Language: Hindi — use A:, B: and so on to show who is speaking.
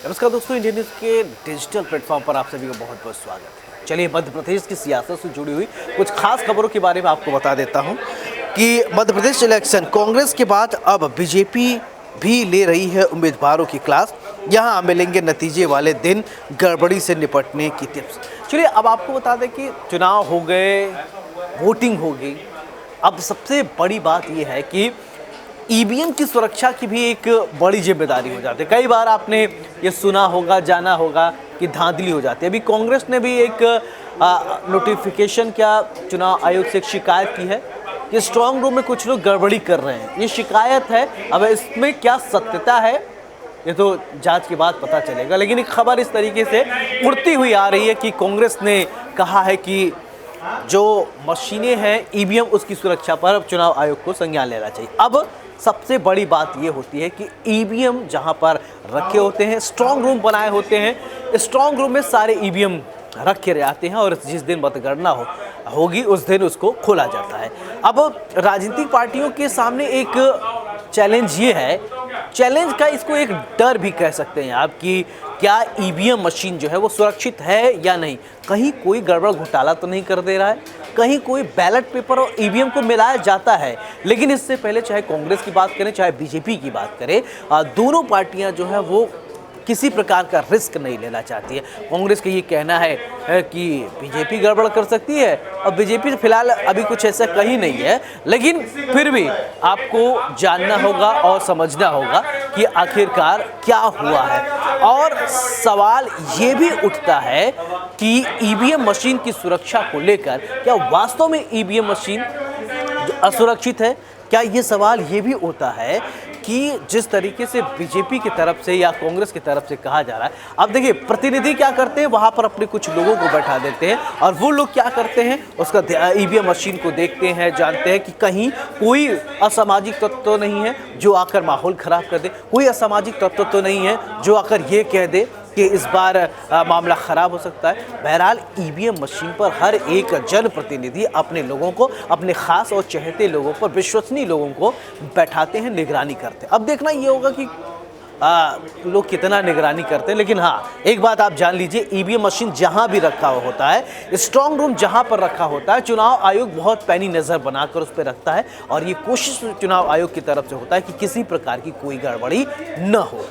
A: नमस्कार दोस्तों, इंडियन न्यूज़ के डिजिटल प्लेटफॉर्म पर आप सभी का बहुत बहुत स्वागत है। चलिए मध्य प्रदेश की सियासत से जुड़ी हुई कुछ खास खबरों के बारे में आपको बता देता हूं कि मध्य प्रदेश इलेक्शन कांग्रेस के बाद अब बीजेपी भी ले रही है उम्मीदवारों की क्लास। यहां मिलेंगे नतीजे वाले दिन गड़बड़ी से निपटने की टिप्स। चलिए अब आपको बता दें कि चुनाव हो गए, वोटिंग हो गई। अब सबसे बड़ी बात यह है कि ईवीएम की सुरक्षा की भी एक बड़ी जिम्मेदारी हो जाती है। कई बार आपने ये सुना होगा, जाना होगा कि धांधली हो जाती है। अभी कांग्रेस ने भी एक नोटिफिकेशन क्या चुनाव आयोग से एक शिकायत की है कि स्ट्रांग रूम में कुछ लोग गड़बड़ी कर रहे हैं। ये शिकायत है, अब इसमें क्या सत्यता है ये तो जांच के बाद पता चलेगा। लेकिन एक खबर इस तरीके से उड़ती हुई आ रही है कि कांग्रेस ने कहा है कि जो मशीनें हैं ईवीएम, उसकी सुरक्षा पर अब चुनाव आयोग को संज्ञान लेना चाहिए। अब सबसे बड़ी बात ये होती है कि ईवीएम जहां पर रखे होते हैं, स्ट्रांग रूम बनाए होते हैं, स्ट्रांग रूम में सारे ईवीएम रखे जाते हैं और जिस दिन मतगणना होगी उस दिन उसको खोला जाता है। अब राजनीतिक पार्टियों के सामने एक चैलेंज ये है, चैलेंज का इसको एक डर भी कह सकते हैं आप, कि क्या ईवीएम मशीन जो है वो सुरक्षित है या नहीं, कहीं कोई गड़बड़ घोटाला तो नहीं कर दे रहा है, कहीं कोई बैलेट पेपर और ईवीएम को मिलाया जाता है। लेकिन इससे पहले चाहे कांग्रेस की बात करें चाहे बीजेपी की बात करें, दोनों पार्टियां जो है वो किसी प्रकार का रिस्क नहीं लेना चाहती है। कांग्रेस का ये कहना है कि बीजेपी गड़बड़ कर सकती है और बीजेपी फिलहाल अभी कुछ ऐसा कही नहीं है, लेकिन फिर भी आपको जानना होगा और समझना होगा कि आखिरकार क्या हुआ है। और सवाल ये भी उठता है कि ईवीएम मशीन की सुरक्षा को लेकर क्या वास्तव में ईवीएम मशीन असुरक्षित है? क्या ये सवाल ये भी होता है कि जिस तरीके से बीजेपी की तरफ से या कांग्रेस की तरफ से कहा जा रहा है, अब देखिए प्रतिनिधि क्या करते हैं, वहाँ पर अपने कुछ लोगों को बैठा देते हैं और वो लोग क्या करते हैं, उसका ईवीएम मशीन को देखते हैं, जानते हैं कि कहीं कोई असामाजिक तत्व तो नहीं है जो आकर माहौल ख़राब कर दे, कोई असामाजिक तत्व तो नहीं है जो आकर ये कह दे कि इस बार मामला ख़राब हो सकता है। बहरहाल ईवीएम मशीन पर हर एक जनप्रतिनिधि अपने लोगों को, अपने ख़ास और चहेते लोगों पर, विश्वसनीय लोगों को बैठाते हैं, निगरानी करते हैं। अब देखना ये होगा कि लोग कितना निगरानी करते हैं। लेकिन हाँ, एक बात आप जान लीजिए, ईवीएम मशीन जहां भी रखा होता है, स्ट्रांग रूम जहां पर रखा होता है, चुनाव आयोग बहुत पैनी नज़र बनाकर उस पर रखता है और ये कोशिश चुनाव आयोग की तरफ से होता है कि किसी प्रकार की कोई गड़बड़ी न हो।